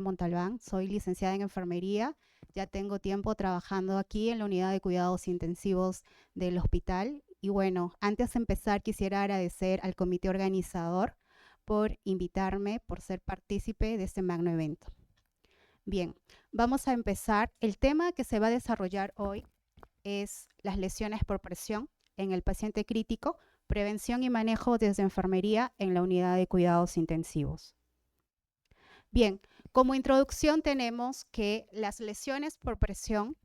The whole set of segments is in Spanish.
Montalbán, soy licenciada en enfermería, ya tengo tiempo trabajando aquí en la unidad de cuidados intensivos del hospital y bueno, antes de empezar quisiera agradecer al comité organizador por invitarme, por ser partícipe de este magno evento. Bien, vamos a empezar. El tema que se va a desarrollar hoy es las lesiones por presión en el paciente crítico, prevención y manejo desde enfermería en la unidad de cuidados intensivos. Bien, como introducción tenemos que las lesiones por presión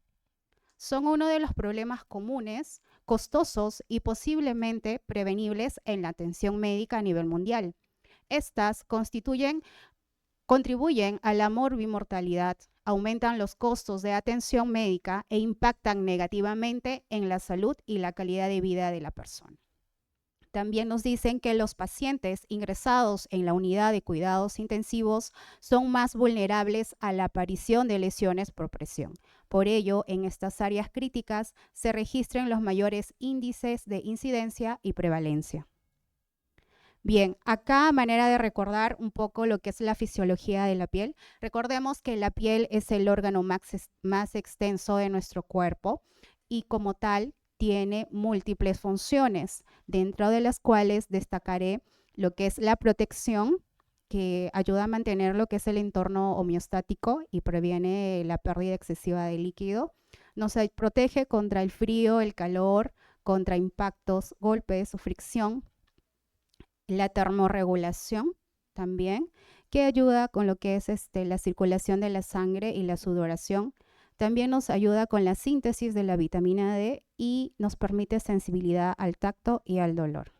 son uno de los problemas comunes, costosos y posiblemente prevenibles en la atención médica a nivel mundial. Estas contribuyen a la morbimortalidad, aumentan los costos de atención médica e impactan negativamente en la salud y la calidad de vida de la persona. También nos dicen que los pacientes ingresados en la unidad de cuidados intensivos son más vulnerables a la aparición de lesiones por presión. Por ello, en estas áreas críticas se registran los mayores índices de incidencia y prevalencia. Bien, acá a manera de recordar un poco lo que es la fisiología de la piel. Recordemos que la piel es el órgano más extenso de nuestro cuerpo y como tal tiene múltiples funciones, dentro de las cuales destacaré lo que es la protección, que ayuda a mantener lo que es el entorno homeostático y previene la pérdida excesiva de líquido. Nos protege contra el frío, el calor, contra impactos, golpes o fricción. La termorregulación también, que ayuda con lo que es la circulación de la sangre y la sudoración. También nos ayuda con la síntesis de la vitamina D y nos permite sensibilidad al tacto y al dolor.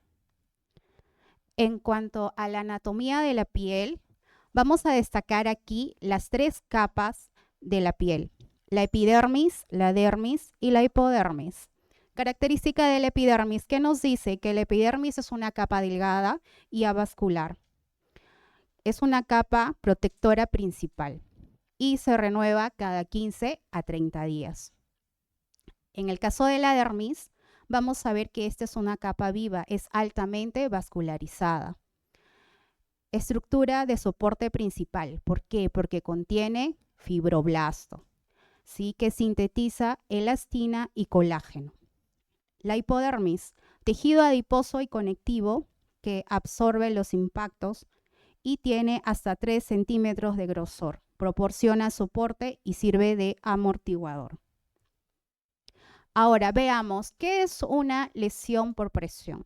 En cuanto a la anatomía de la piel, vamos a destacar aquí las 3 capas de la piel: la epidermis, la dermis y la hipodermis. Característica de la epidermis, que nos dice que la epidermis es una capa delgada y avascular. Es una capa protectora principal y se renueva cada 15 a 30 días. En el caso de la dermis, vamos a ver que esta es una capa viva, es altamente vascularizada. Estructura de soporte principal. ¿Por qué? Porque contiene fibroblasto, ¿sí? Que sintetiza elastina y colágeno. La hipodermis, tejido adiposo y conectivo que absorbe los impactos y tiene hasta 3 centímetros de grosor. Proporciona soporte y sirve de amortiguador. Ahora veamos, ¿qué es una lesión por presión?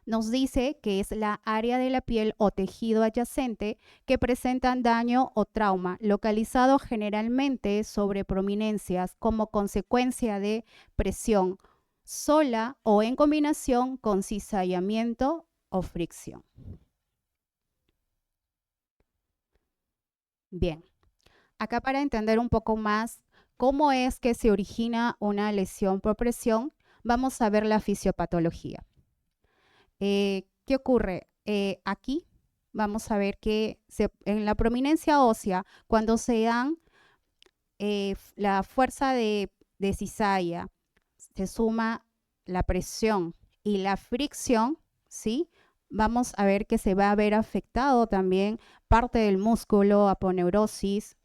Nos dice que es la área de la piel o tejido adyacente que presentan daño o trauma, localizado generalmente sobre prominencias como consecuencia de presión sola o en combinación con cizallamiento o fricción. Bien, acá para entender un poco más cómo es que se origina una lesión por presión, vamos a ver la fisiopatología. ¿Qué ocurre? Aquí vamos a ver que en la prominencia ósea, cuando se dan la fuerza de cizalla, se suma la presión y la fricción, ¿sí? Vamos a ver que se va a ver afectado también parte del músculo, aponeurosis,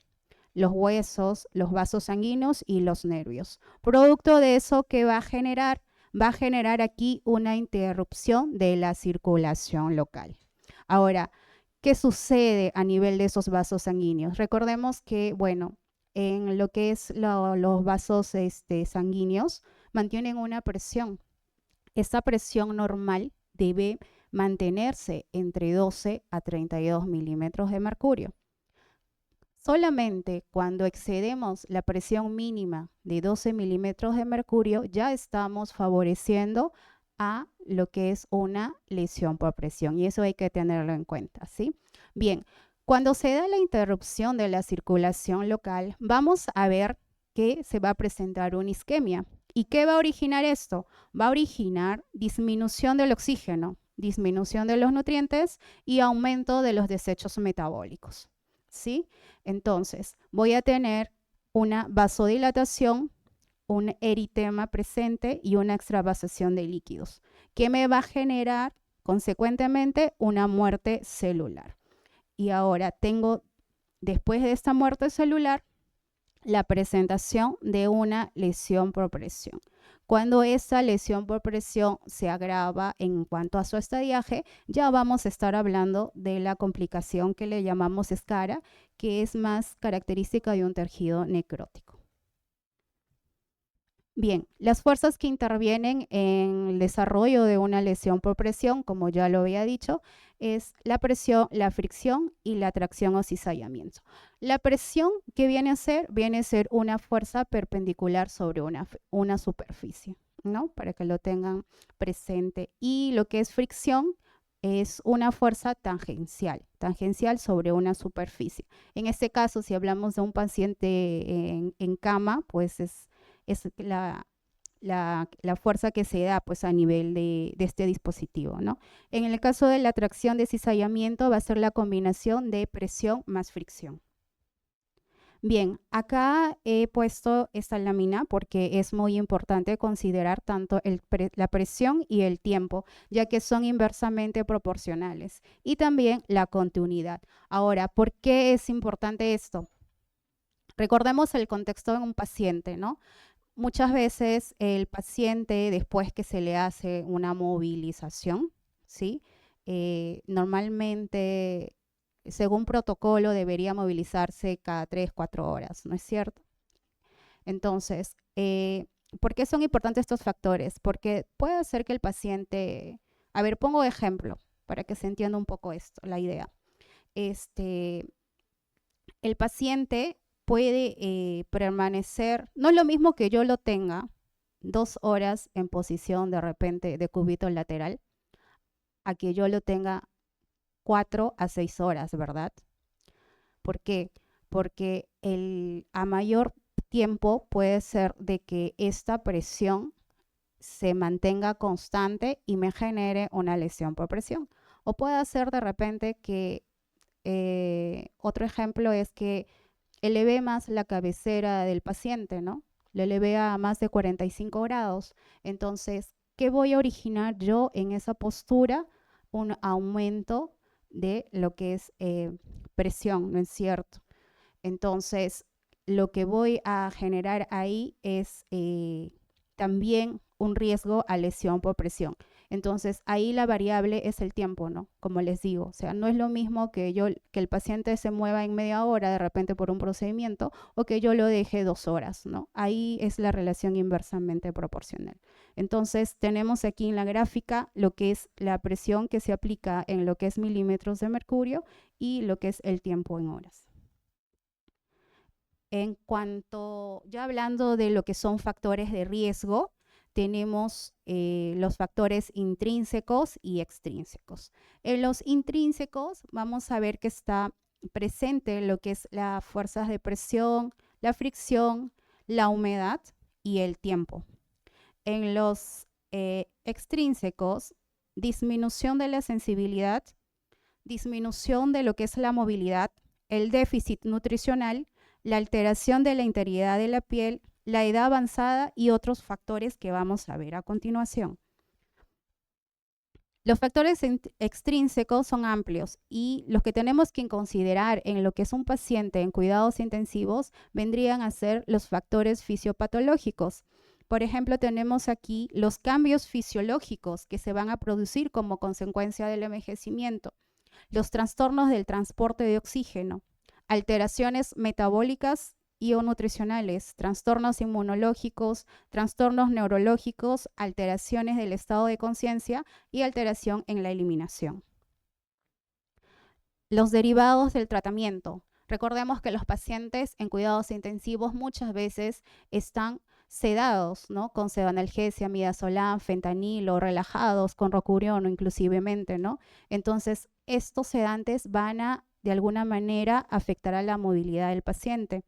los huesos, los vasos sanguíneos y los nervios. Producto de eso, ¿qué va a generar? Va a generar aquí una interrupción de la circulación local. Ahora, ¿qué sucede a nivel de esos vasos sanguíneos? Recordemos que, bueno, en lo que es los vasos sanguíneos, mantienen una presión. Esta presión normal debe mantenerse entre 12 a 32 milímetros de mercurio. Solamente cuando excedemos la presión mínima de 12 milímetros de mercurio, ya estamos favoreciendo a lo que es una lesión por presión, y eso hay que tenerlo en cuenta, ¿sí? Bien, cuando se da la interrupción de la circulación local, vamos a ver que se va a presentar una isquemia. ¿Y qué va a originar esto? Va a originar disminución del oxígeno, disminución de los nutrientes y aumento de los desechos metabólicos, ¿sí? Entonces, voy a tener una vasodilatación, un eritema presente y una extravasación de líquidos, que me va a generar consecuentemente una muerte celular. Y ahora tengo después de esta muerte celular, la presentación de una lesión por presión. Cuando esa lesión por presión se agrava en cuanto a su estadiaje, ya vamos a estar hablando de la complicación que le llamamos escara, que es más característica de un tejido necrótico. Bien, las fuerzas que intervienen en el desarrollo de una lesión por presión, como ya lo había dicho, es la presión, la fricción y la tracción o cizallamiento. La presión, ¿qué viene a ser? Viene a ser una fuerza perpendicular sobre una superficie, ¿no? Para que lo tengan presente. Y lo que es fricción es una fuerza tangencial sobre una superficie. En este caso, si hablamos de un paciente en cama, pues es la fuerza que se da pues a nivel de este dispositivo, ¿no? En el caso de la tracción de cizallamiento va a ser la combinación de presión más fricción. Bien, acá he puesto esta lámina porque es muy importante considerar tanto la presión y el tiempo, ya que son inversamente proporcionales, y también la continuidad. Ahora, ¿por qué es importante esto? Recordemos el contexto de un paciente, ¿no? Muchas veces el paciente, después que se le hace una movilización, ¿sí? Normalmente, según protocolo, debería movilizarse cada 3, 4 horas, ¿no es cierto? Entonces, ¿por qué son importantes estos factores? Porque puede ser que el paciente, a ver, pongo ejemplo para que se entienda un poco esto, la idea. El paciente puede permanecer, no es lo mismo que yo lo tenga 2 horas en posición de repente de cúbito lateral, a que yo lo tenga 4 a 6 horas, ¿verdad? ¿Por qué? Porque a mayor tiempo puede ser de que esta presión se mantenga constante y me genere una lesión por presión. O puede ser de repente que, otro ejemplo es que eleve más la cabecera del paciente, ¿no? Le eleve a más de 45 grados. Entonces, ¿qué voy a originar yo en esa postura? Un aumento de lo que es presión, ¿no es cierto? Entonces, lo que voy a generar ahí es también un riesgo a lesión por presión. Entonces, ahí la variable es el tiempo, ¿no? Como les digo, o sea, no es lo mismo que el paciente se mueva en media hora de repente por un procedimiento o que yo lo deje 2 horas, ¿no? Ahí es la relación inversamente proporcional. Entonces, tenemos aquí en la gráfica lo que es la presión que se aplica en lo que es milímetros de mercurio y lo que es el tiempo en horas. En cuanto, ya hablando de lo que son factores de riesgo, tenemos los factores intrínsecos y extrínsecos. En los intrínsecos vamos a ver que está presente lo que es las fuerzas de presión, la fricción, la humedad y el tiempo. En los extrínsecos, disminución de la sensibilidad, disminución de lo que es la movilidad, el déficit nutricional, la alteración de la integridad de la piel, la edad avanzada y otros factores que vamos a ver a continuación. Los factores extrínsecos son amplios y los que tenemos que considerar en lo que es un paciente en cuidados intensivos vendrían a ser los factores fisiopatológicos. Por ejemplo, tenemos aquí los cambios fisiológicos que se van a producir como consecuencia del envejecimiento, los trastornos del transporte de oxígeno, alteraciones metabólicas y o nutricionales, trastornos inmunológicos, trastornos neurológicos, alteraciones del estado de conciencia y alteración en la eliminación. Los derivados del tratamiento. Recordemos que los pacientes en cuidados intensivos muchas veces están sedados, ¿no? Con sedanalgesia, midazolam, fentanilo, relajados con rocuriono inclusivemente, ¿no? Entonces, estos sedantes van a, de alguna manera, afectar a la movilidad del paciente,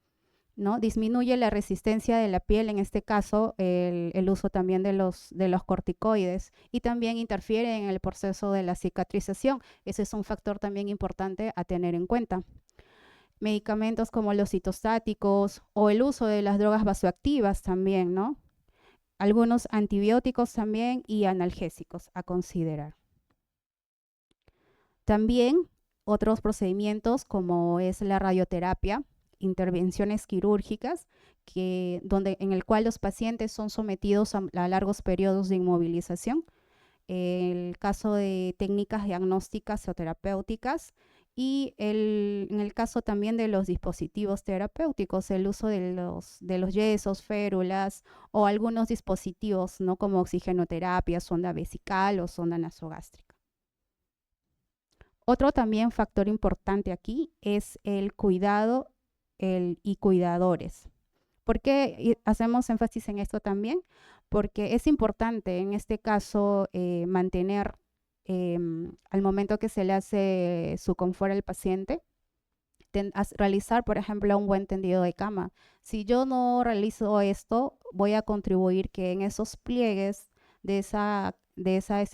¿no? Disminuye la resistencia de la piel, en este caso el uso también de los corticoides, y también interfiere en el proceso de la cicatrización. Ese es un factor también importante a tener en cuenta. Medicamentos como los citostáticos o el uso de las drogas vasoactivas también, ¿no? Algunos antibióticos también y analgésicos a considerar. También otros procedimientos como es la radioterapia, intervenciones quirúrgicas, en el cual los pacientes son sometidos a largos periodos de inmovilización. El caso de técnicas diagnósticas o terapéuticas y en el caso también de los dispositivos terapéuticos, el uso de los yesos, férulas o algunos dispositivos, ¿no? Como oxigenoterapia, sonda vesical o sonda nasogástrica. Otro también factor importante aquí es el cuidado y cuidadores. ¿Por qué hacemos énfasis en esto también? Porque es importante en este caso mantener al momento que se le hace su confort al paciente, realizar, por ejemplo, un buen tendido de cama. Si yo no realizo esto, voy a contribuir que en esos pliegues de esa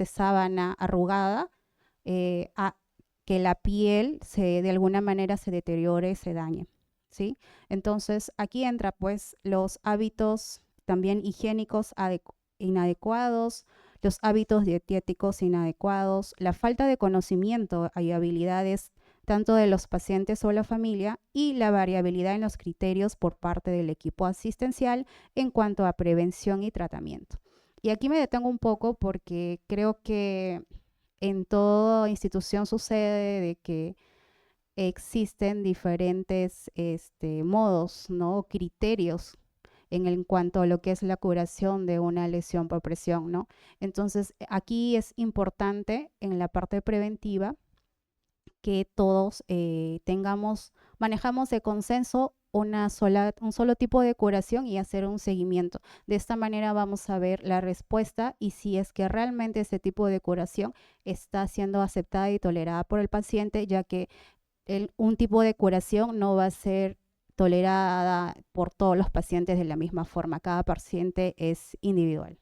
sábana arrugada, que la piel de alguna manera se deteriore, se dañe, ¿sí? Entonces, aquí entra pues los hábitos también higiénicos inadecuados, los hábitos dietéticos inadecuados, la falta de conocimiento y habilidades tanto de los pacientes o la familia y la variabilidad en los criterios por parte del equipo asistencial en cuanto a prevención y tratamiento. Y aquí me detengo un poco porque creo que en toda institución sucede de que existen diferentes modos, ¿no? Criterios en cuanto a lo que es la curación de una lesión por presión, ¿no? Entonces, aquí es importante en la parte preventiva que todos manejamos de consenso un solo tipo de curación y hacer un seguimiento. De esta manera vamos a ver la respuesta y si es que realmente ese tipo de curación está siendo aceptada y tolerada por el paciente, ya que un tipo de curación no va a ser tolerada por todos los pacientes de la misma forma. Cada paciente es individual.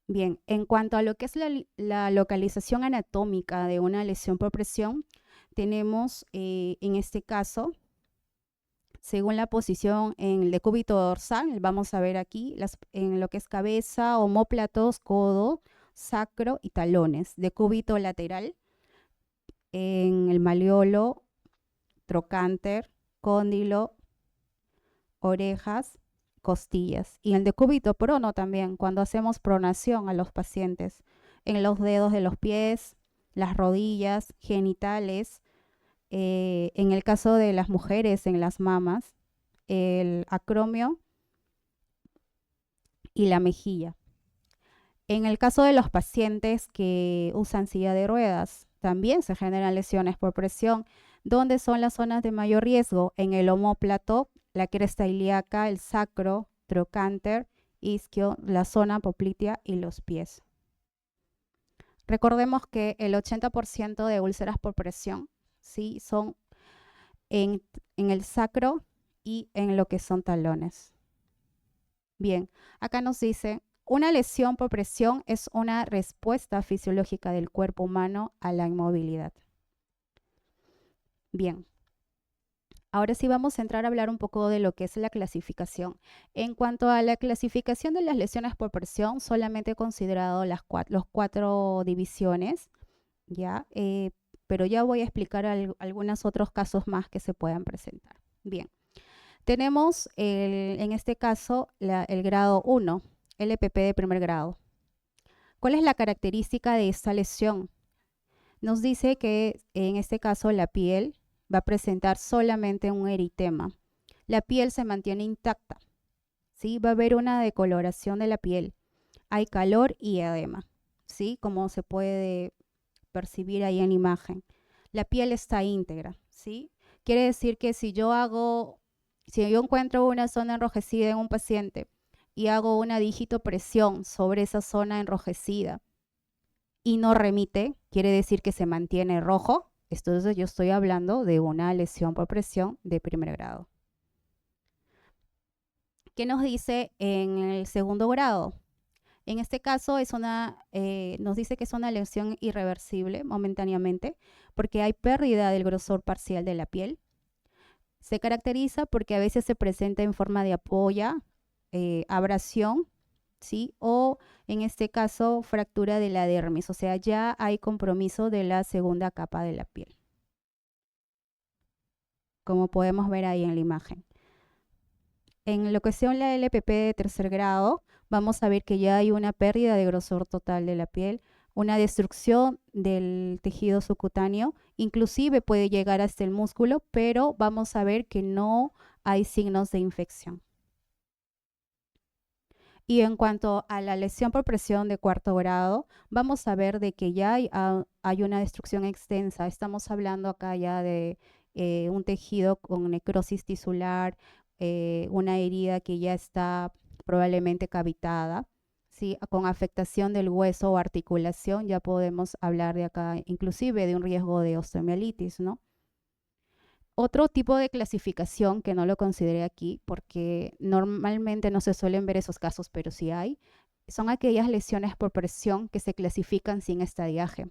Bien, en cuanto a lo que es la localización anatómica de una lesión por presión, tenemos en este caso, según la posición en el decúbito dorsal, vamos a ver aquí en lo que es cabeza, omóplatos, codo, sacro y talones. Decúbito lateral, en el malleolo, trocánter, cóndilo, orejas, costillas. Y el decúbito prono también, cuando hacemos pronación a los pacientes, en los dedos de los pies, las rodillas, genitales, en el caso de las mujeres, en las mamas, el acromio y la mejilla. En el caso de los pacientes que usan silla de ruedas, también se generan lesiones por presión. ¿Dónde son las zonas de mayor riesgo? En el omóplato, la cresta ilíaca, el sacro, trocánter, isquio, la zona poplitea y los pies. Recordemos que el 80% de úlceras por presión, ¿sí?, son en el sacro y en lo que son talones. Bien, acá nos dice, una lesión por presión es una respuesta fisiológica del cuerpo humano a la inmovilidad. Bien, ahora sí vamos a entrar a hablar un poco de lo que es la clasificación. En cuanto a la clasificación de las lesiones por presión, solamente he considerado las cuatro divisiones, ¿ya? Pero ya voy a explicar algunos otros casos más que se puedan presentar. Bien, tenemos en este caso el grado 1, LPP de primer grado. ¿Cuál es la característica de esta lesión? Nos dice que en este caso la piel va a presentar solamente un eritema. La piel se mantiene intacta, ¿sí? Va a haber una decoloración de la piel. Hay calor y edema, ¿sí? Como se puede percibir ahí en la imagen. La piel está íntegra, ¿sí? Quiere decir que si yo encuentro una zona enrojecida en un paciente y hago una digitopresión sobre esa zona enrojecida y no remite, quiere decir que se mantiene rojo. Entonces yo estoy hablando de una lesión por presión de primer grado. ¿Qué nos dice en el segundo grado? En este caso nos dice que es una lesión irreversible momentáneamente porque hay pérdida del grosor parcial de la piel. Se caracteriza porque a veces se presenta en forma de ampolla, abrasión, ¿sí? O en este caso fractura de la dermis, o sea, ya hay compromiso de la segunda capa de la piel. como podemos ver ahí en la imagen. En lo que son la LPP de tercer grado, vamos a ver que ya hay una pérdida de grosor total de la piel, una destrucción del tejido subcutáneo, inclusive puede llegar hasta el músculo, pero vamos a ver que no hay signos de infección. Y en cuanto a la lesión por presión de cuarto grado, vamos a ver de que ya hay una destrucción extensa. Estamos hablando acá ya de un tejido con necrosis tisular, una herida que ya está probablemente cavitada, ¿sí? Con afectación del hueso o articulación, ya podemos hablar de acá inclusive de un riesgo de osteomielitis, ¿no? Otro tipo de clasificación que no lo consideré aquí, porque normalmente no se suelen ver esos casos, pero sí hay, son aquellas lesiones por presión que se clasifican sin estadiaje.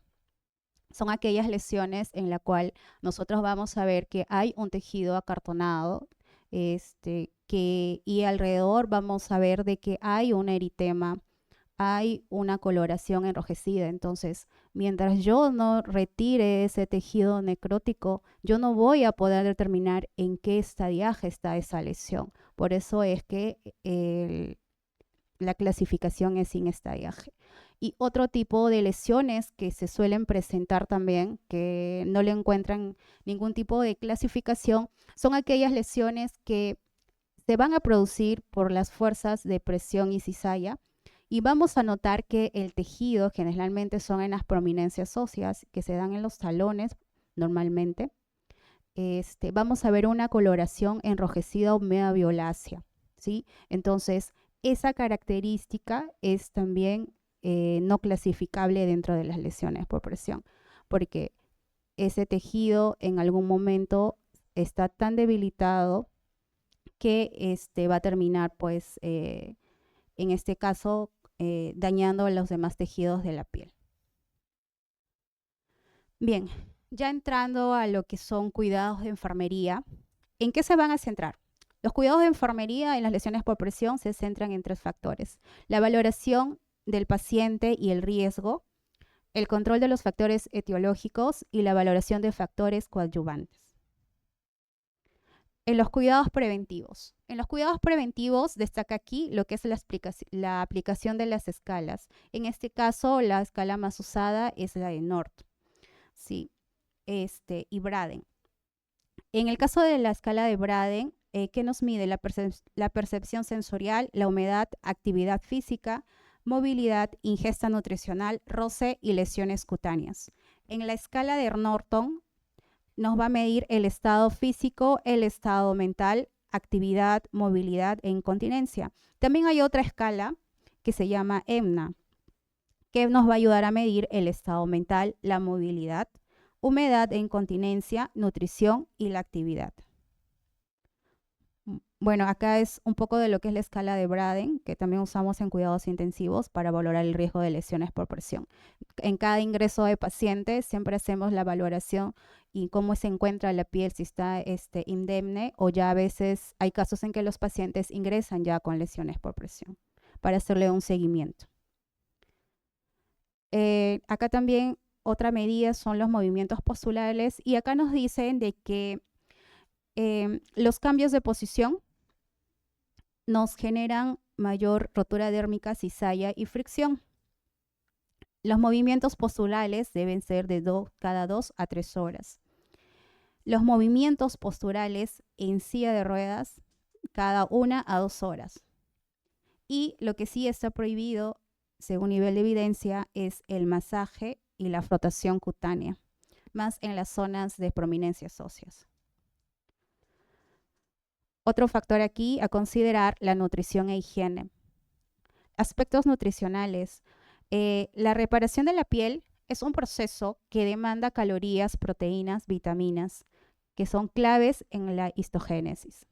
Son aquellas lesiones en la cual nosotros vamos a ver que hay un tejido acartonado, y alrededor vamos a ver de que hay un eritema, hay una coloración enrojecida. Entonces, mientras yo no retire ese tejido necrótico, yo no voy a poder determinar en qué estadiaje está esa lesión. Por eso es que la clasificación es sin estadiaje. Y otro tipo de lesiones que se suelen presentar también, que no le encuentran ningún tipo de clasificación, son aquellas lesiones que se van a producir por las fuerzas de presión y cizalla. Y vamos a notar que el tejido generalmente son en las prominencias óseas que se dan en los talones normalmente. Vamos a ver una coloración enrojecida o media violácea, ¿sí? Entonces, esa característica es también no clasificable dentro de las lesiones por presión, porque ese tejido en algún momento está tan debilitado que va a terminar, pues, en este caso, dañando los demás tejidos de la piel. Bien, ya entrando a lo que son cuidados de enfermería, ¿en qué se van a centrar? Los cuidados de enfermería en las lesiones por presión se centran en 3 factores: la valoración del paciente y el riesgo, el control de los factores etiológicos y la valoración de factores coadyuvantes. En los cuidados preventivos. En los cuidados preventivos destaca aquí lo que es la aplicación de las escalas. En este caso, la escala más usada es la de North, ¿sí? Y Braden. En el caso de la escala de Braden, ¿qué nos mide? La percepción sensorial, la humedad, actividad física, movilidad, ingesta nutricional, roce y lesiones cutáneas. En la escala de Norton, nos va a medir el estado físico, el estado mental, actividad, movilidad e incontinencia. También hay otra escala que se llama EMNA, que nos va a ayudar a medir el estado mental, la movilidad, humedad e incontinencia, nutrición y la actividad. Bueno, acá es un poco de lo que es la escala de Braden, que también usamos en cuidados intensivos para valorar el riesgo de lesiones por presión. En cada ingreso de paciente siempre hacemos la valoración y cómo se encuentra la piel, si está indemne, o ya a veces hay casos en que los pacientes ingresan ya con lesiones por presión para hacerle un seguimiento. Acá también otra medida son los movimientos posturales, y acá nos dicen de que los cambios de posición nos generan mayor rotura dérmica, cizalla y fricción. Los movimientos posturales deben ser de cada 2 a 3 horas. Los movimientos posturales en silla de ruedas, cada 1 a 2 horas. Y lo que sí está prohibido, según nivel de evidencia, es el masaje y la frotación cutánea, más en las zonas de prominencias óseas. Otro factor aquí a considerar: la nutrición e higiene. Aspectos nutricionales. La reparación de la piel es un proceso que demanda calorías, proteínas, vitaminas, que son claves en la histogénesis.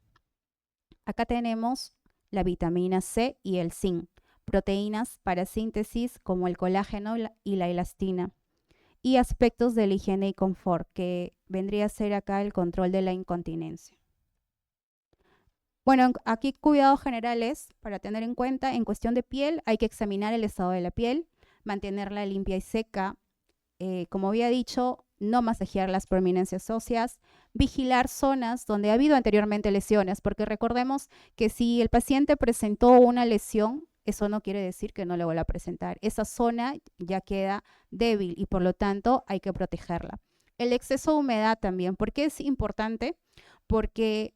Acá tenemos la vitamina C y el zinc, proteínas para síntesis como el colágeno y la elastina, y aspectos de la higiene y confort, que vendría a ser acá el control de la incontinencia. Bueno, aquí cuidados generales para tener en cuenta. En cuestión de piel, hay que examinar el estado de la piel, mantenerla limpia y seca. Como había dicho, no masajear las prominencias óseas, Vigilar zonas donde ha habido anteriormente lesiones, porque recordemos que si el paciente presentó una lesión, eso no quiere decir que no le vuelva a presentar. Esa zona ya queda débil y por lo tanto hay que protegerla. El exceso de humedad también. ¿Por qué es importante? Porque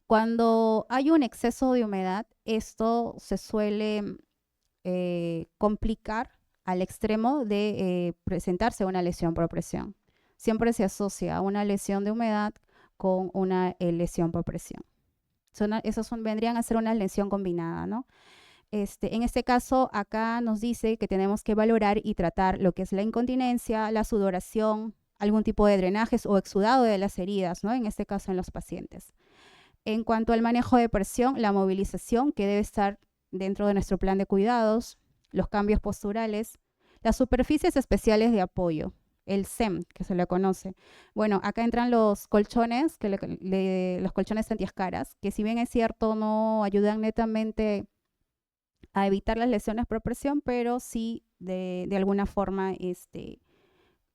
cuando hay un exceso de humedad, esto se suele complicar al extremo de presentarse una lesión por presión. Siempre se asocia una lesión de humedad con una lesión por presión. Vendrían a ser una lesión combinada, ¿no? En este caso, acá nos dice que tenemos que valorar y tratar lo que es la incontinencia, la sudoración, algún tipo de drenajes o exudado de las heridas, ¿no? En este caso en los pacientes. En cuanto al manejo de presión, la movilización que debe estar dentro de nuestro plan de cuidados, los cambios posturales, las superficies especiales de apoyo, el SEM, que se le conoce. Bueno, acá entran los colchones, los colchones antiescaras, que si bien es cierto no ayudan netamente a evitar las lesiones por presión, pero sí de alguna forma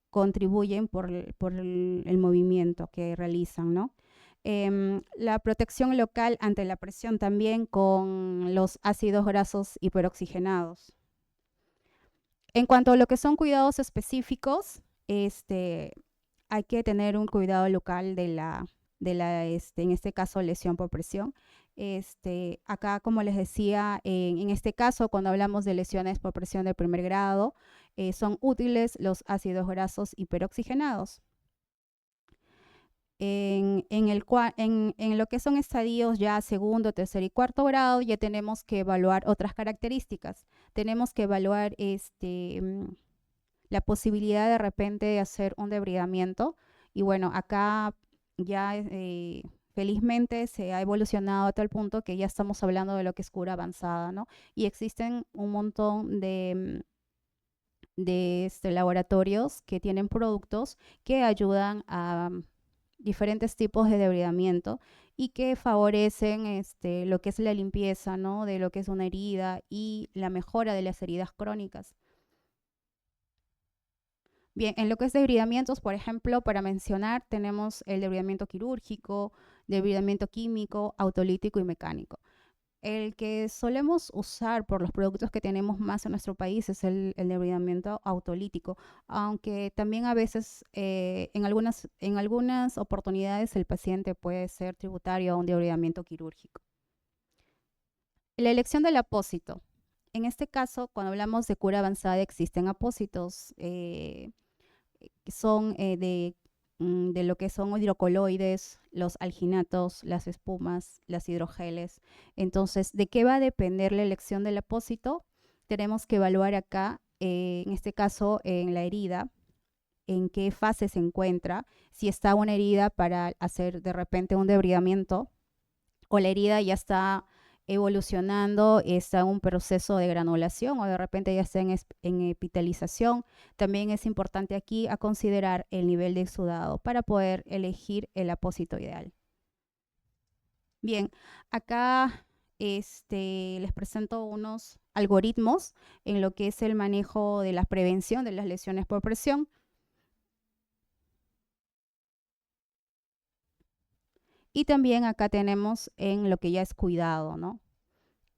contribuyen por el movimiento que realizan, ¿no? La protección local ante la presión también con los ácidos grasos hiperoxigenados. En cuanto a lo que son cuidados específicos, hay que tener un cuidado local de la en este caso, lesión por presión. Acá, como les decía, en este caso, cuando hablamos de lesiones por presión de primer grado, son útiles los ácidos grasos hiperoxigenados. En lo que son estadios ya segundo, tercer y cuarto grado, ya tenemos que evaluar otras características. Tenemos que evaluar la posibilidad de repente de hacer un debridamiento. Y bueno, acá ya felizmente se ha evolucionado a tal punto que ya estamos hablando de lo que es cura avanzada, ¿no? Y existen un montón de laboratorios que tienen productos que ayudan a diferentes tipos de debridamiento y que favorecen lo que es la limpieza, ¿no? De lo que es una herida y la mejora de las heridas crónicas. Bien, en lo que es debridamientos, por ejemplo, para mencionar, tenemos el debridamiento quirúrgico, debridamiento químico, autolítico y mecánico. El que solemos usar por los productos que tenemos más en nuestro país es el debridamiento autolítico, aunque también a veces en algunas oportunidades el paciente puede ser tributario a un debridamiento quirúrgico. La elección del apósito. En este caso, cuando hablamos de cura avanzada, existen apósitos que son de lo que son hidrocoloides, los alginatos, las espumas, las hidrogeles. Entonces, ¿de qué va a depender la elección del apósito? Tenemos que evaluar acá, en este caso, en la herida, en qué fase se encuentra, si está una herida para hacer de repente un debridamiento o la herida ya está evolucionando, está en un proceso de granulación o de repente ya está en epitelización. También es importante aquí a considerar el nivel de exudado para poder elegir el apósito ideal. Bien, acá les presento unos algoritmos en lo que es el manejo de la prevención de las lesiones por presión. Y también acá tenemos en lo que ya es cuidado, ¿no?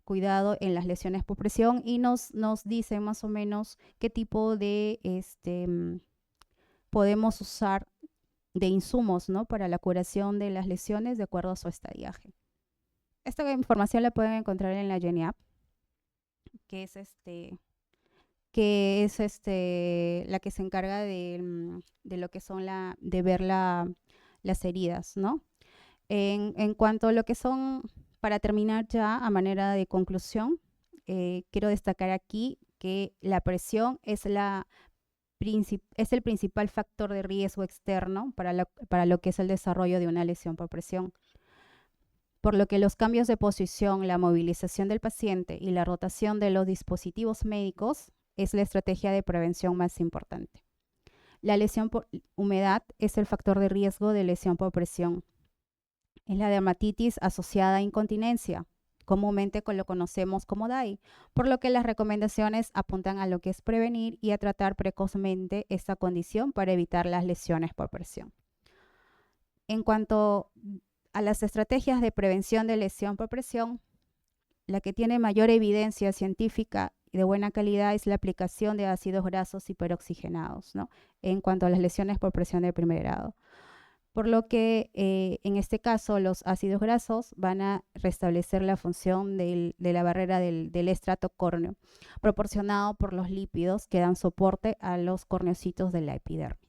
Cuidado en las lesiones por presión y nos dice más o menos qué tipo de podemos usar de insumos, ¿no? Para la curación de las lesiones de acuerdo a su estadiaje. Esta información la pueden encontrar en la GeniApp, que es la que se encarga de lo que son de ver las heridas, ¿no? En cuanto a lo que son, para terminar ya a manera de conclusión, quiero destacar aquí que la presión es el principal factor de riesgo externo para lo que es el desarrollo de una lesión por presión. Por lo que los cambios de posición, la movilización del paciente y la rotación de los dispositivos médicos es la estrategia de prevención más importante. La lesión por humedad es el factor de riesgo de lesión por presión. Es la dermatitis asociada a incontinencia, comúnmente lo conocemos como DAI, por lo que las recomendaciones apuntan a lo que es prevenir y a tratar precozmente esta condición para evitar las lesiones por presión. En cuanto a las estrategias de prevención de lesión por presión, la que tiene mayor evidencia científica y de buena calidad es la aplicación de ácidos grasos hiperoxigenados, ¿no? En cuanto a las lesiones por presión de primer grado. Por lo que en este caso los ácidos grasos van a restablecer la función de la barrera del estrato córneo, proporcionado por los lípidos que dan soporte a los corneocitos de la epidermis.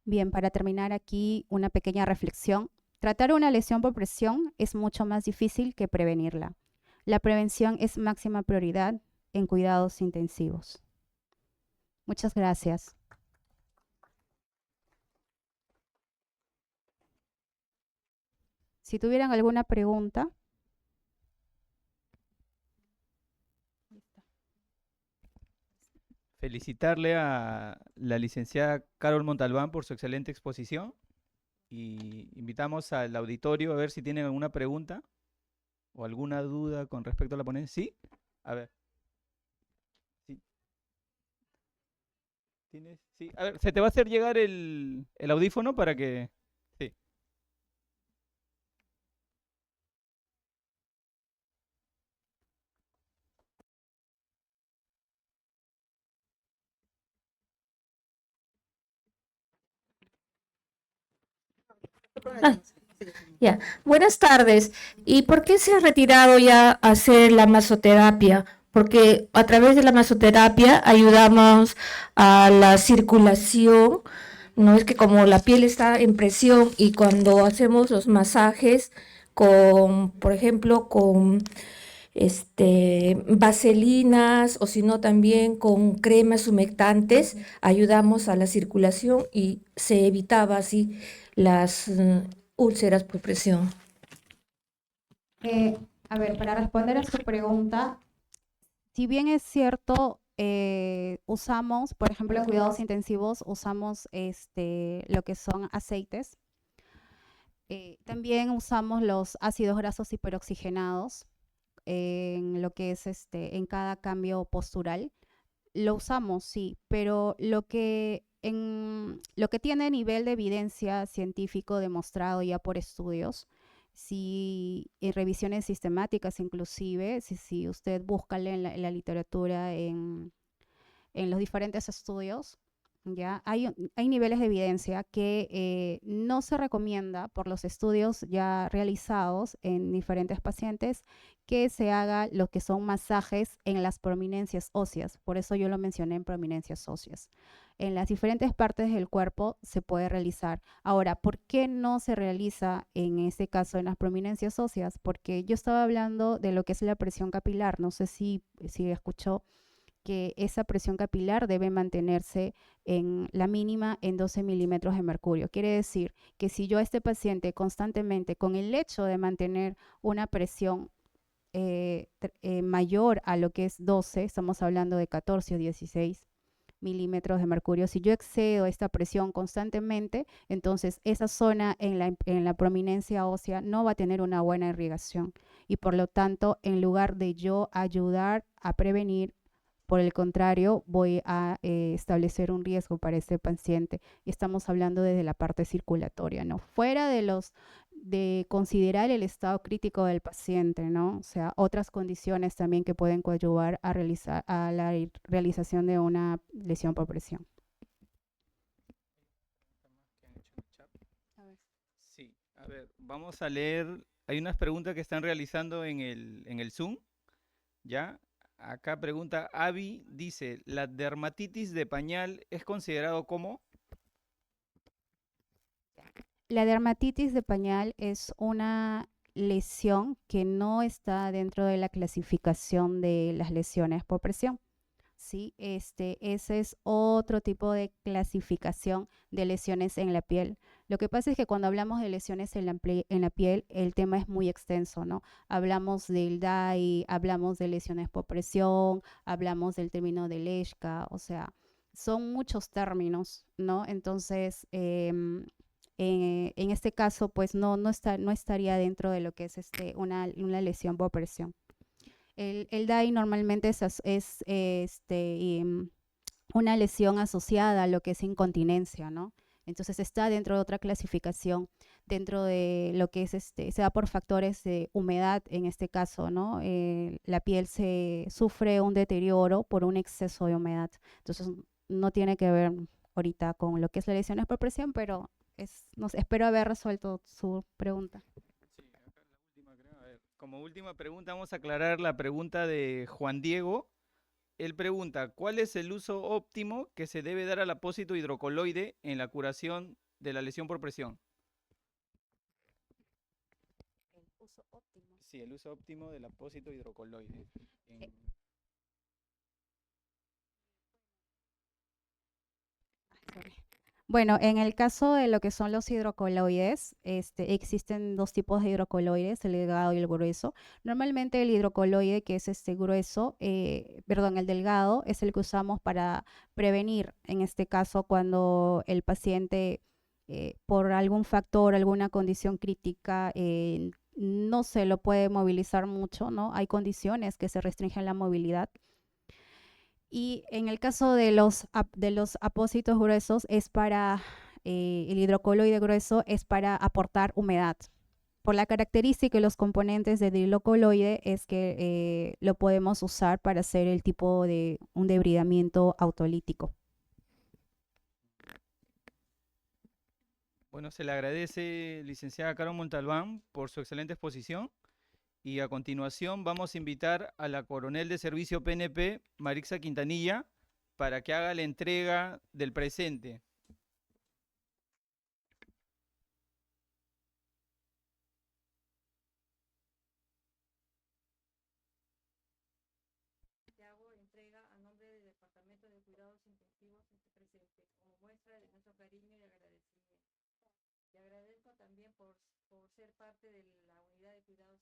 Bien, para terminar aquí una pequeña reflexión. Tratar una lesión por presión es mucho más difícil que prevenirla. La prevención es máxima prioridad en cuidados intensivos. Muchas gracias. Si tuvieran alguna pregunta. Felicitarle a la licenciada Carol Montalbán por su excelente exposición y invitamos al auditorio a ver si tienen alguna pregunta o alguna duda con respecto a la ponencia. ¿Sí? A ver. ¿Sí? ¿Tienes? Sí. A ver, se te va a hacer llegar el audífono para que... Sí. Ya, buenas tardes. ¿Y por qué se ha retirado ya a hacer la masoterapia? Porque a través de la masoterapia ayudamos a la circulación, no es que como la piel está en presión y cuando hacemos los masajes con, por ejemplo, con vaselinas o si no también con cremas humectantes, ayudamos a la circulación y se evitaba así las úlceras por presión. A ver, para responder a su pregunta, si bien es cierto, usamos, por ejemplo, en cuidados intensivos, usamos lo que son aceites. También usamos los ácidos grasos hiperoxigenados en lo que es en cada cambio postural. Lo usamos, sí, pero lo que tiene nivel de evidencia científico demostrado ya por estudios, si en revisiones sistemáticas inclusive, si usted busca en la literatura, en los diferentes estudios, ya hay niveles de evidencia que no se recomienda por los estudios ya realizados en diferentes pacientes que se haga lo que son masajes en las prominencias óseas. Por eso yo lo mencioné en prominencias óseas. En las diferentes partes del cuerpo se puede realizar. Ahora, ¿por qué no se realiza en este caso en las prominencias óseas? Porque yo estaba hablando de lo que es la presión capilar. No sé si escuchó que esa presión capilar debe mantenerse en la mínima en 12 milímetros de mercurio. Quiere decir que si yo a este paciente constantemente, con el hecho de mantener una presión mayor a lo que es 12, estamos hablando de 14 o 16 milímetros de mercurio, si yo excedo esta presión constantemente, entonces esa zona en la prominencia ósea no va a tener una buena irrigación y por lo tanto, en lugar de yo ayudar a prevenir, por el contrario, voy a establecer un riesgo para ese paciente. Y estamos hablando desde la parte circulatoria, ¿no? Fuera de considerar el estado crítico del paciente, ¿no? O sea, otras condiciones también que pueden coadyuvar a la realización de una lesión por presión. Sí, a ver, vamos a leer. Hay unas preguntas que están realizando en el Zoom, ¿ya? Acá pregunta Avi, dice, ¿la dermatitis de pañal es considerado como? La dermatitis de pañal es una lesión que no está dentro de la clasificación de las lesiones por presión. ¿Sí? Ese es otro tipo de clasificación de lesiones en la piel. Lo que pasa es que cuando hablamos de lesiones en la piel, el tema es muy extenso, ¿no? Hablamos del DAI, hablamos de lesiones por presión, hablamos del término de Leschka, o sea, son muchos términos, ¿no? Entonces, en este caso, pues no estaría dentro de lo que es una lesión por presión. El DAI normalmente es una lesión asociada a lo que es incontinencia, ¿no? Entonces está dentro de otra clasificación, dentro de lo que es se da por factores de humedad en este caso, ¿no? La piel se sufre un deterioro por un exceso de humedad. Entonces no tiene que ver ahorita con lo que es la lesiones por presión, pero espero haber resuelto su pregunta. Sí, acá la última, creo. A ver, como última pregunta, vamos a aclarar la pregunta de Juan Diego. Él pregunta, ¿cuál es el uso óptimo que se debe dar al apósito hidrocoloide en la curación de la lesión por presión? El uso óptimo. Sí, el uso óptimo del apósito hidrocoloide. Sorry. Bueno, en el caso de lo que son los hidrocoloides, existen dos tipos de hidrocoloides, el delgado y el grueso. Normalmente el hidrocoloide, que es grueso, perdón, el delgado, es el que usamos para prevenir, en este caso, cuando el paciente, por algún factor, alguna condición crítica, no se lo puede movilizar mucho, ¿no? Hay condiciones que se restringen la movilidad. Y en el caso de los apósitos gruesos, el hidrocoloide grueso es para aportar humedad. Por la característica y los componentes del hidrocoloide es que lo podemos usar para hacer el tipo de un debridamiento autolítico. Bueno, se le agradece, licenciada Carol Montalbán, por su excelente exposición. Y a continuación vamos a invitar a la coronel de servicio PNP, Marixa Quintanilla, para que haga la entrega del presente. Te hago entrega a nombre del Departamento de Cuidados Intensivos este presente, como muestra de nuestro cariño y agradecimiento. Te agradezco también por ser parte de la unidad de cuidados